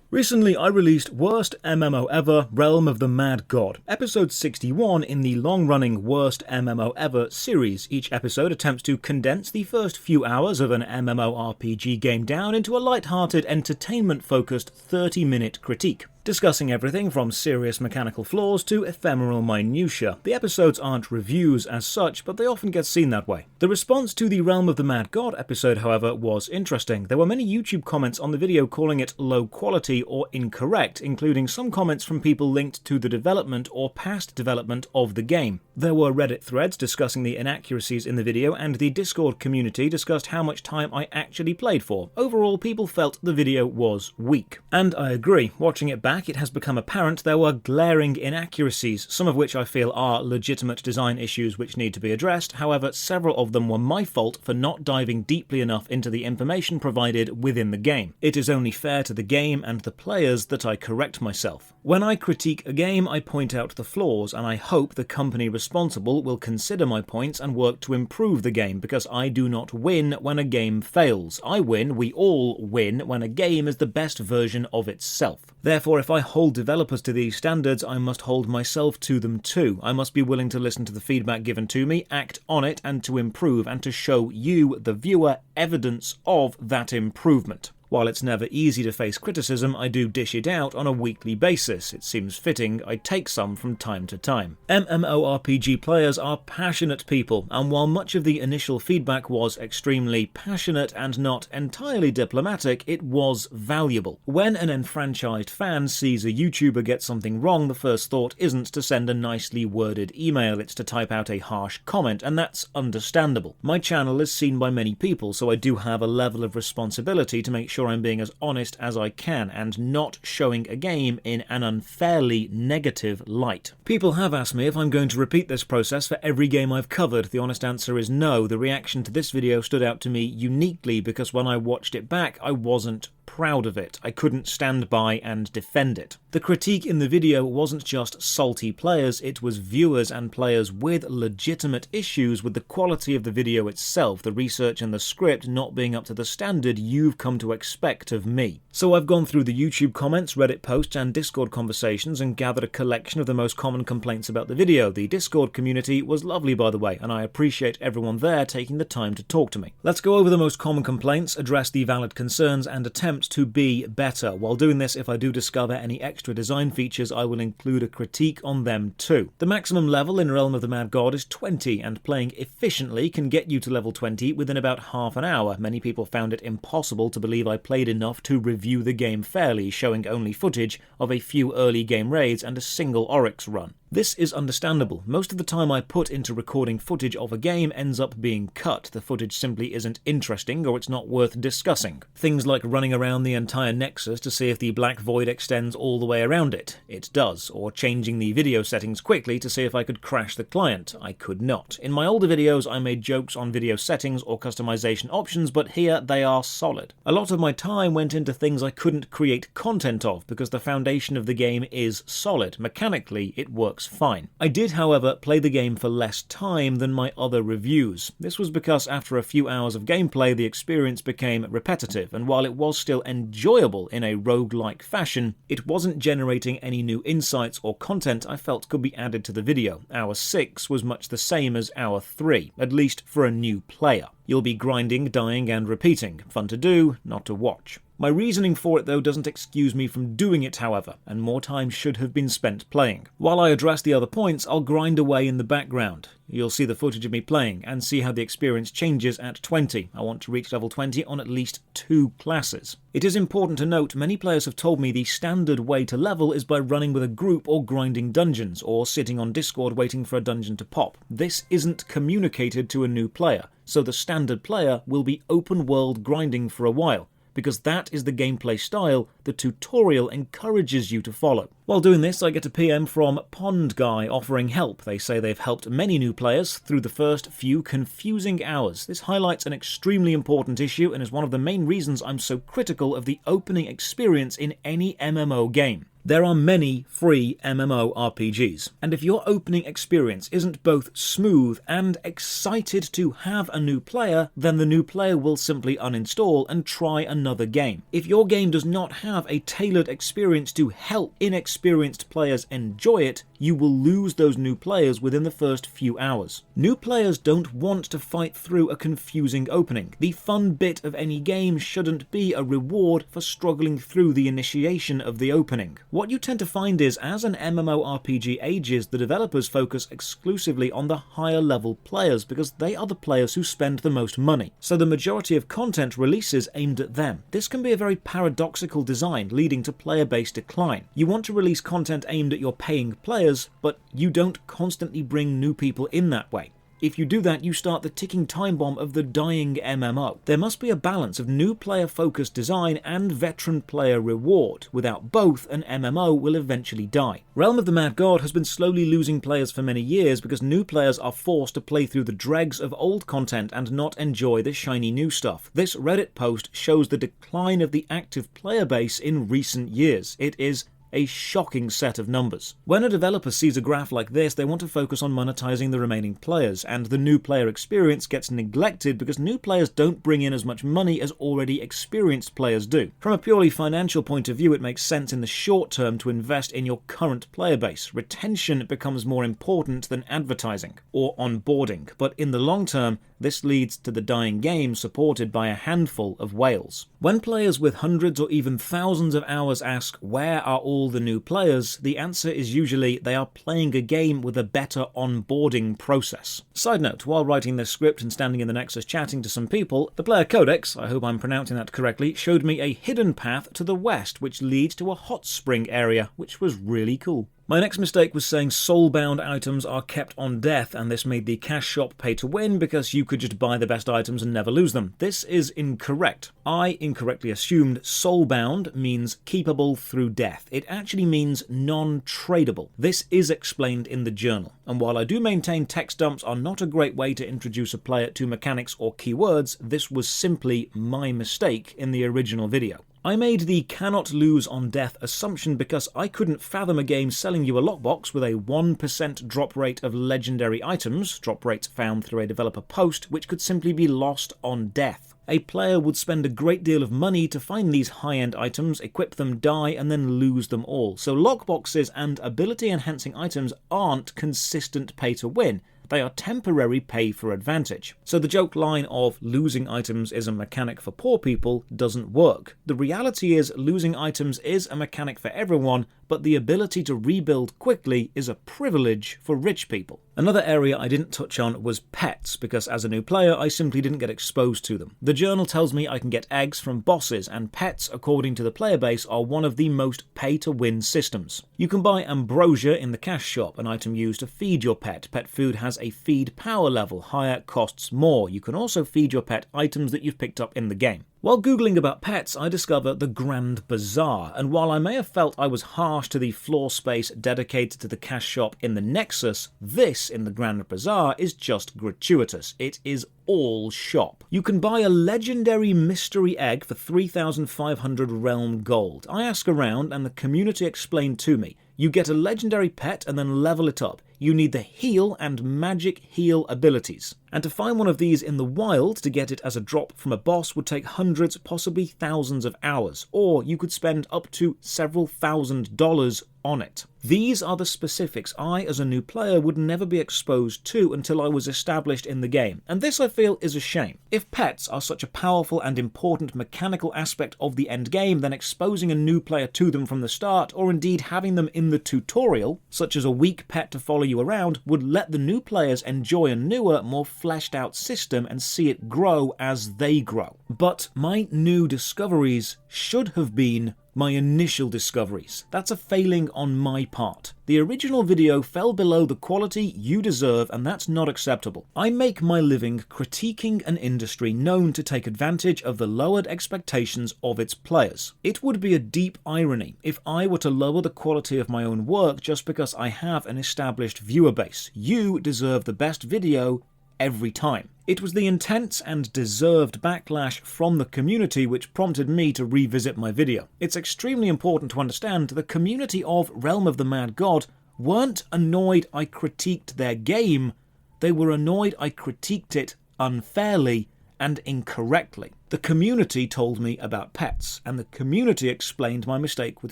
Recently, I released Worst MMO Ever, Realm of the Mad God, episode 61 in the long-running Worst MMO Ever series. Each episode attempts to condense the first few hours of an MMORPG game down into a light-hearted, entertainment-focused 30-minute critique, discussing everything from serious mechanical flaws to ephemeral minutiae. The episodes aren't reviews as such, but they often get seen that way. The response to the Realm of the Mad God episode, however, was interesting. There were many YouTube comments on the video calling it low quality or incorrect, including some comments from people linked to the development or past development of the game. There were Reddit threads discussing the inaccuracies in the video, and the Discord community discussed how much time I actually played for. Overall, people felt the video was weak. And I agree. Watching it back, it has become apparent there were glaring inaccuracies, some of which I feel are legitimate design issues which need to be addressed. However, several of them were my fault for not diving deeply enough into the information provided within the game. It is only fair to the game and the players that I correct myself. When I critique a game, I point out the flaws, and I hope the company responsible will consider my points and work to improve the game, because I do not win when a game fails. I win, we all win, when a game is the best version of itself. Therefore, if I hold developers to these standards, I must hold myself to them too. I must be willing to listen to the feedback given to me, act on it, and to improve, and to show you, the viewer, evidence of that improvement. While it's never easy to face criticism, I do dish it out on a weekly basis. It seems fitting I take some from time to time. MMORPG players are passionate people, and while much of the initial feedback was extremely passionate and not entirely diplomatic, it was valuable. When an enfranchised fan sees a YouTuber get something wrong, the first thought isn't to send a nicely worded email, it's to type out a harsh comment, and that's understandable. My channel is seen by many people, so I do have a level of responsibility to make sure I'm being as honest as I can and not showing a game in an unfairly negative light. People have asked me if I'm going to repeat this process for every game I've covered. The honest answer is no. The reaction to this video stood out to me uniquely because when I watched it back, I wasn't proud of it. I couldn't stand by and defend it. The critique in the video wasn't just salty players, it was viewers and players with legitimate issues with the quality of the video itself, the research and the script not being up to the standard you've come to expect of me. So I've gone through the YouTube comments, Reddit posts and Discord conversations and gathered a collection of the most common complaints about the video. The Discord community was lovely, by the way, and I appreciate everyone there taking the time to talk to me. Let's go over the most common complaints, address the valid concerns and attempt to be better. While doing this, if I do discover any extra design features, I will include a critique on them too. The maximum level in Realm of the Mad God is 20, and playing efficiently can get you to level 20 within about half an hour. Many people found it impossible to believe I played enough to review the game fairly, showing only footage of a few early game raids and a single Oryx run. This is understandable. Most of the time I put into recording footage of a game ends up being cut. The footage simply isn't interesting or it's not worth discussing. Things like running around the entire Nexus to see if the black void extends all the way around it. It does. Or changing the video settings quickly to see if I could crash the client. I could not. In my older videos I made jokes on video settings or customization options, but here they are solid. A lot of my time went into things I couldn't create content of because the foundation of the game is solid. Mechanically, it works fine. I did, however, play the game for less time than my other reviews. This was because after a few hours of gameplay, the experience became repetitive, and while it was still enjoyable in a roguelike fashion, it wasn't generating any new insights or content I felt could be added to the video. Hour 6 was much the same as Hour 3, at least for a new player. You'll be grinding, dying, and repeating. Fun to do, not to watch. My reasoning for it though doesn't excuse me from doing it, however, and more time should have been spent playing. While I address the other points, I'll grind away in the background. You'll see the footage of me playing and see how the experience changes at 20. I want to reach level 20 on at least 2 classes. It is important to note many players have told me the standard way to level is by running with a group or grinding dungeons, or sitting on Discord waiting for a dungeon to pop. This isn't communicated to a new player, so the standard player will be open world grinding for a while, because that is the gameplay style the tutorial encourages you to follow. While doing this, I get a PM from Pond Guy offering help. They say they've helped many new players through the first few confusing hours. This highlights an extremely important issue and is one of the main reasons I'm so critical of the opening experience in any MMO game. There are many free MMORPGs, and if your opening experience isn't both smooth and excited to have a new player, then the new player will simply uninstall and try another game. If your game does not have a tailored experience to help inexperienced players enjoy it, you will lose those new players within the first few hours. New players don't want to fight through a confusing opening. The fun bit of any game shouldn't be a reward for struggling through the initiation of the opening. What you tend to find is, as an MMORPG ages, the developers focus exclusively on the higher level players because they are the players who spend the most money. So the majority of content releases aimed at them. This can be a very paradoxical design, leading to player base decline. You want to release content aimed at your paying players, but you don't constantly bring new people in that way. If you do that, you start the ticking time bomb of the dying MMO. There must be a balance of new player-focused design and veteran player reward. Without both, an MMO will eventually die. Realm of the Mad God has been slowly losing players for many years because new players are forced to play through the dregs of old content and not enjoy the shiny new stuff. This Reddit post shows the decline of the active player base in recent years. It is a shocking set of numbers. When a developer sees a graph like this, they want to focus on monetizing the remaining players, and the new player experience gets neglected because new players don't bring in as much money as already experienced players do. From a purely financial point of view, it makes sense in the short term to invest in your current player base. Retention becomes more important than advertising or onboarding, but in the long term, this leads to the dying game supported by a handful of whales. When players with hundreds or even thousands of hours ask, where are all the new players, the answer is usually they are playing a game with a better onboarding process. Side note, while writing this script and standing in the Nexus chatting to some people, the player codex, I hope I'm pronouncing that correctly, showed me a hidden path to the west which leads to a hot spring area, which was really cool. My next mistake was saying soulbound items are kept on death, and this made the cash shop pay to win because you could just buy the best items and never lose them. This is incorrect. I incorrectly assumed soulbound means keepable through death. It actually means non-tradable. This is explained in the journal, and while I do maintain text dumps are not a great way to introduce a player to mechanics or keywords, this was simply my mistake in the original video. I made the cannot lose on death assumption because I couldn't fathom a game selling you a lockbox with a 1% drop rate of legendary items, drop rates found through a developer post, which could simply be lost on death. A player would spend a great deal of money to find these high-end items, equip them, die, and then lose them all. So lockboxes and ability-enhancing items aren't consistent pay-to-win. They are temporary pay for advantage. So the joke line of losing items is a mechanic for poor people doesn't work. The reality is losing items is a mechanic for everyone, but the ability to rebuild quickly is a privilege for rich people. Another area I didn't touch on was pets, because as a new player I simply didn't get exposed to them. The journal tells me I can get eggs from bosses, and pets, according to the player base, are one of the most pay-to-win systems. You can buy ambrosia in the cash shop, an item used to feed your pet. Pet food has a feed power level, higher costs more. You can also feed your pet items that you've picked up in the game. While googling about pets, I discover the Grand Bazaar, and while I may have felt I was harsh to the floor space dedicated to the cash shop in the Nexus, this in the Grand Bazaar is just gratuitous. It is all shop. You can buy a legendary mystery egg for 3,500 realm gold. I ask around and the community explained to me, you get a legendary pet and then level it up. You need the heal and magic heal abilities. And to find one of these in the wild to get it as a drop from a boss would take hundreds, possibly thousands of hours, or you could spend up to several $1,000s on it. These are the specifics I, as a new player, would never be exposed to until I was established in the game, and this I feel is a shame. If pets are such a powerful and important mechanical aspect of the end game, then exposing a new player to them from the start, or indeed having them in the tutorial, such as a weak pet to follow you around, would let the new players enjoy a newer, more fleshed out system and see it grow as they grow. But my new discoveries should have been my initial discoveries. That's a failing on my part. The original video fell below the quality you deserve, and that's not acceptable. I make my living critiquing an industry known to take advantage of the lowered expectations of its players. It would be a deep irony if I were to lower the quality of my own work just because I have an established viewer base. You deserve the best video every time. It was the intense and deserved backlash from the community which prompted me to revisit my video. It's extremely important to understand the community of Realm of the Mad God weren't annoyed I critiqued their game, they were annoyed I critiqued it unfairly and incorrectly. The community told me about pets, and the community explained my mistake with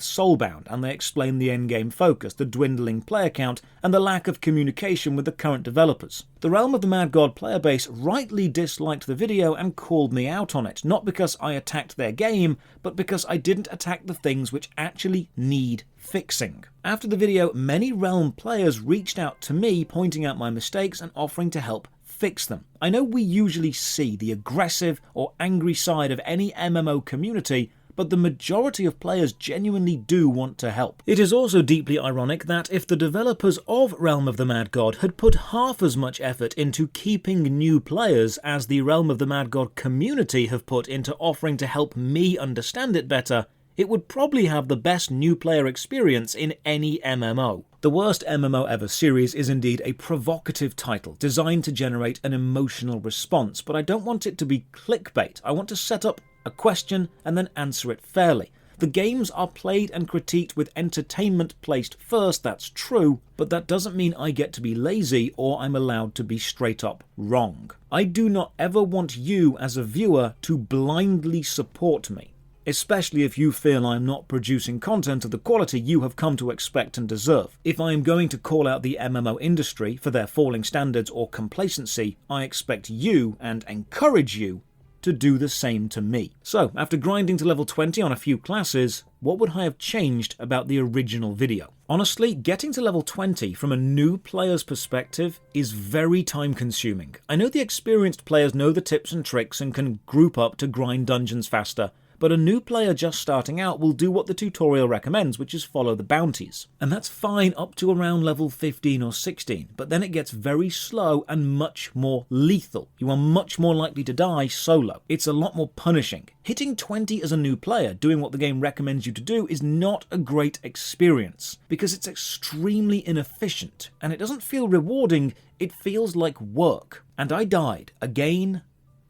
Soulbound, and they explained the endgame focus, the dwindling player count, and the lack of communication with the current developers. The Realm of the Mad God player base rightly disliked the video and called me out on it, not because I attacked their game, but because I didn't attack the things which actually need fixing. After the video, many Realm players reached out to me pointing out my mistakes and offering to help fix them. I know we usually see the aggressive or angry side of any MMO community, but the majority of players genuinely do want to help. It is also deeply ironic that if the developers of Realm of the Mad God had put half as much effort into keeping new players as the Realm of the Mad God community have put into offering to help me understand it better, it would probably have the best new player experience in any MMO. The Worst MMO Ever series is indeed a provocative title designed to generate an emotional response, but I don't want it to be clickbait. I want to set up a question and then answer it fairly. The games are played and critiqued with entertainment placed first, that's true, but that doesn't mean I get to be lazy or I'm allowed to be straight up wrong. I do not ever want you as a viewer to blindly support me, especially if you feel I'm not producing content of the quality you have come to expect and deserve. If I am going to call out the MMO industry for their falling standards or complacency, I expect you, and encourage you, to do the same to me. So, after grinding to level 20 on a few classes, what would I have changed about the original video? Honestly, getting to level 20 from a new player's perspective is very time consuming. I know the experienced players know the tips and tricks and can group up to grind dungeons faster, but a new player just starting out will do what the tutorial recommends, which is follow the bounties. And that's fine up to around level 15 or 16, but then it gets very slow and much more lethal. You are much more likely to die solo. It's a lot more punishing. Hitting 20 as a new player, doing what the game recommends you to do, is not a great experience, because it's extremely inefficient, and it doesn't feel rewarding, it feels like work. And I died again,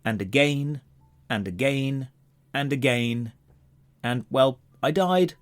and again, and again, and again, and, well, I died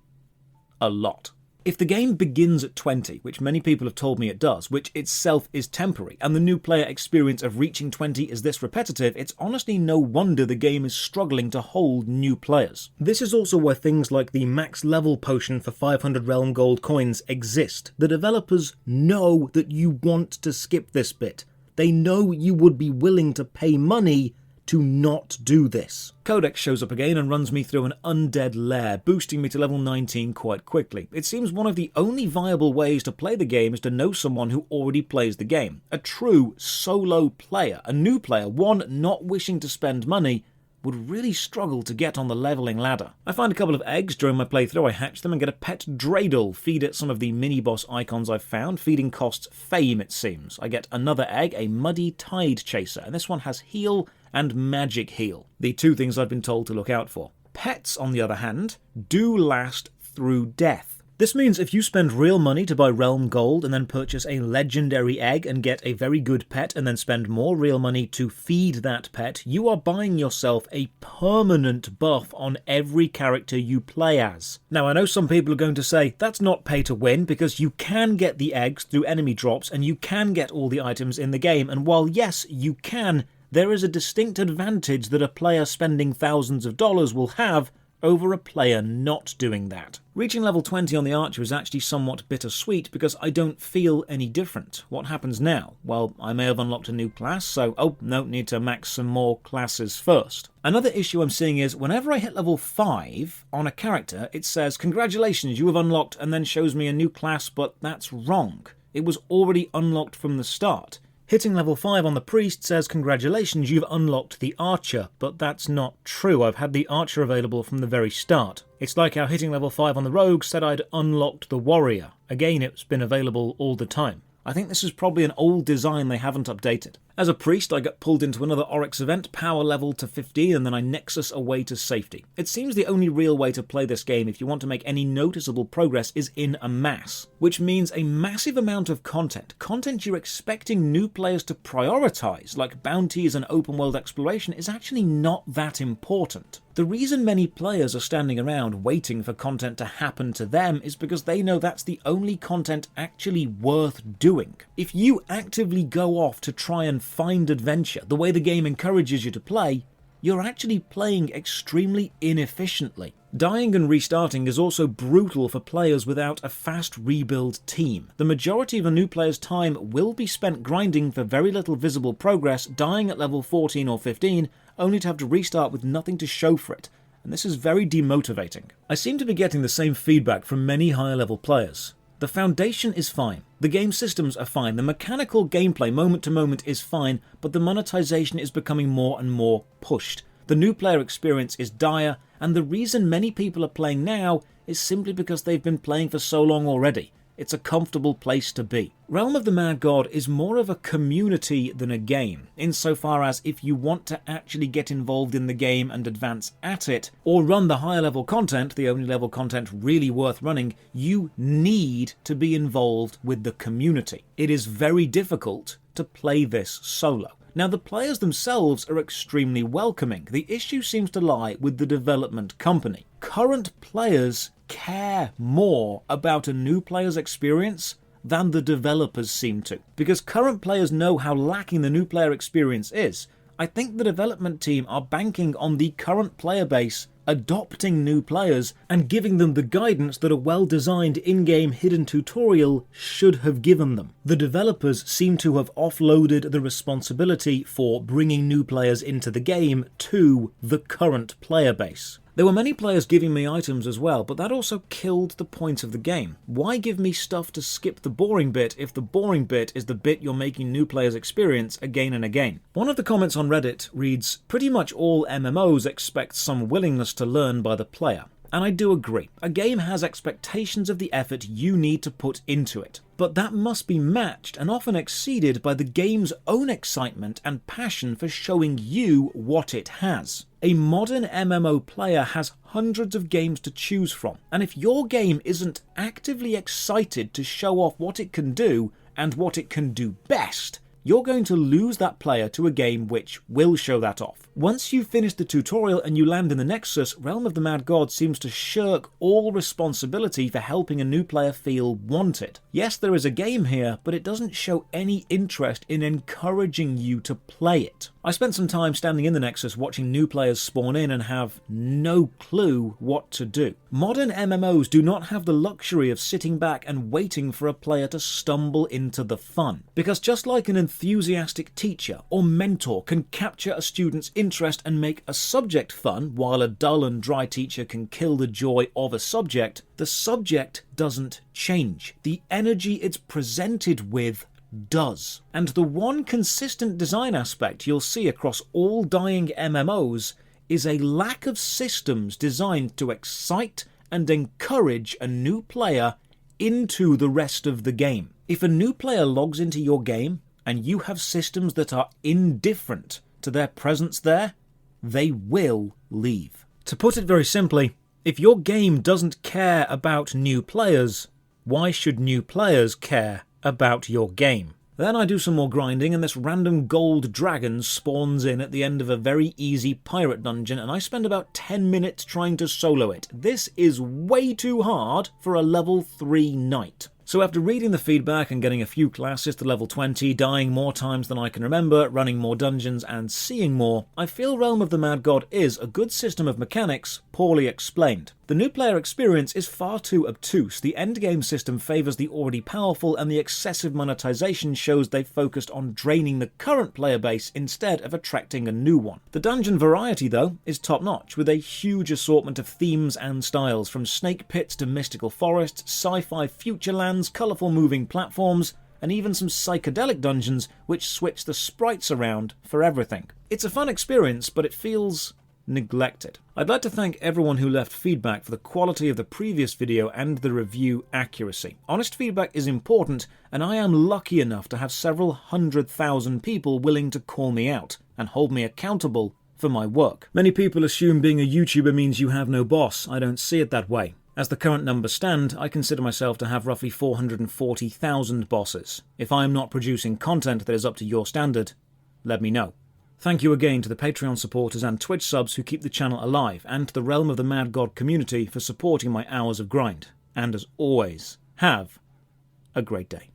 a lot. If the game begins at 20, which many people have told me it does, which itself is temporary, and the new player experience of reaching 20 is this repetitive, it's honestly no wonder the game is struggling to hold new players. This is also why things like the max level potion for 500 Realm Gold coins exist. The developers know that you want to skip this bit. They know you would be willing to pay money to not do this. Codex shows up again and runs me through an undead lair, boosting me to level 19 quite quickly. It seems one of the only viable ways to play the game is to know someone who already plays the game. A true solo player, a new player, one not wishing to spend money, would really struggle to get on the leveling ladder. I find a couple of eggs during my playthrough, I hatch them and get a pet dreidel, feed it some of the mini-boss icons I've found. Feeding costs fame, it seems. I get another egg, a muddy tide chaser, and this one has heal and magic heal, the two things I've been told to look out for. Pets, on the other hand, do last through death. This means if you spend real money to buy Realm Gold and then purchase a legendary egg and get a very good pet and then spend more real money to feed that pet, you are buying yourself a permanent buff on every character you play as. Now, I know some people are going to say, that's not pay to win, because you can get the eggs through enemy drops and you can get all the items in the game, and while yes, you can, there is a distinct advantage that a player spending thousands of dollars will have over a player not doing that. Reaching level 20 on the Archer is actually somewhat bittersweet because I don't feel any different. What happens now? Well, I may have unlocked a new class, so oh no, need to max some more classes first. Another issue I'm seeing is whenever I hit level 5 on a character, it says, congratulations, you have unlocked, and then shows me a new class, but that's wrong. It was already unlocked from the start. Hitting level 5 on the Priest says, congratulations, you've unlocked the Archer, but that's not true. I've had the Archer available from the very start. It's like how hitting level 5 on the Rogue said I'd unlocked the Warrior. Again, it's been available all the time. I think this is probably an old design they haven't updated. As a priest, I get pulled into another Oryx event, power level to 15, and then I nexus away to safety. It seems the only real way to play this game if you want to make any noticeable progress is in a mass, which means a massive amount of content you're expecting new players to prioritize, like bounties and open world exploration, is actually not that important. The reason many players are standing around waiting for content to happen to them is because they know that's the only content actually worth doing. If you actively go off to try and find adventure the way the game encourages you to play, you're actually playing extremely inefficiently. Dying and restarting is also brutal for players without a fast rebuild team. The majority of a new player's time will be spent grinding for very little visible progress, dying at level 14 or 15, only to have to restart with nothing to show for it, and this is very demotivating. I seem to be getting the same feedback from many higher level players. The foundation is fine, the game systems are fine, the mechanical gameplay moment to moment is fine, but the monetization is becoming more and more pushed. The new player experience is dire, and the reason many people are playing now is simply because they've been playing for so long already. It's a comfortable place to be. Realm of the Mad God is more of a community than a game, insofar as if you want to actually get involved in the game and advance at it, or run the higher level content, the only level content really worth running, you need to be involved with the community. It is very difficult to play this solo. Now, the players themselves are extremely welcoming. The issue seems to lie with the development company. Current players care more about a new player's experience than the developers seem to. Because current players know how lacking the new player experience is, I think the development team are banking on the current player base adopting new players and giving them the guidance that a well-designed in-game hidden tutorial should have given them. The developers seem to have offloaded the responsibility for bringing new players into the game to the current player base. There were many players giving me items as well, but that also killed the point of the game. Why give me stuff to skip the boring bit if the boring bit is the bit you're making new players experience again and again? One of the comments on Reddit reads, "Pretty much all MMOs expect some willingness to learn by the player." And I do agree. A game has expectations of the effort you need to put into it. But that must be matched and often exceeded by the game's own excitement and passion for showing you what it has. A modern MMO player has hundreds of games to choose from, and if your game isn't actively excited to show off what it can do and what it can do best, you're going to lose that player to a game which will show that off. Once you've finished the tutorial and you land in the Nexus, Realm of the Mad God seems to shirk all responsibility for helping a new player feel wanted. Yes, there is a game here, but it doesn't show any interest in encouraging you to play it. I spent some time standing in the Nexus watching new players spawn in and have no clue what to do. Modern MMOs do not have the luxury of sitting back and waiting for a player to stumble into the fun. Because just like an enthusiastic teacher or mentor can capture a student's interest and make a subject fun, while a dull and dry teacher can kill the joy of a subject, the subject doesn't change. The energy it's presented with does. And the one consistent design aspect you'll see across all dying MMOs is a lack of systems designed to excite and encourage a new player into the rest of the game. If a new player logs into your game and you have systems that are indifferent to their presence there, they will leave. To put it very simply, if your game doesn't care about new players, why should new players care about your game? Then I do some more grinding and this random gold dragon spawns in at the end of a very easy pirate dungeon and I spend about 10 minutes trying to solo it. This is way too hard for a level 3 knight. So after reading the feedback and getting a few classes to level 20, dying more times than I can remember, running more dungeons and seeing more, I feel Realm of the Mad God is a good system of mechanics, poorly explained. The new player experience is far too obtuse, the endgame system favours the already powerful and the excessive monetization shows they've focused on draining the current player base instead of attracting a new one. The dungeon variety though is top notch, with a huge assortment of themes and styles, from snake pits to mystical forests, sci-fi future lands, colourful moving platforms, and even some psychedelic dungeons which switch the sprites around for everything. It's a fun experience, but it feels neglected. I'd like to thank everyone who left feedback for the quality of the previous video and the review accuracy. Honest feedback is important, and I am lucky enough to have several 100,000 people willing to call me out and hold me accountable for my work. Many people assume being a YouTuber means you have no boss. I don't see it that way. As the current numbers stand, I consider myself to have roughly 440,000 bosses. If I am not producing content that is up to your standard, let me know. Thank you again to the Patreon supporters and Twitch subs who keep the channel alive, and to the Realm of the Mad God community for supporting my hours of grind. And as always, have a great day.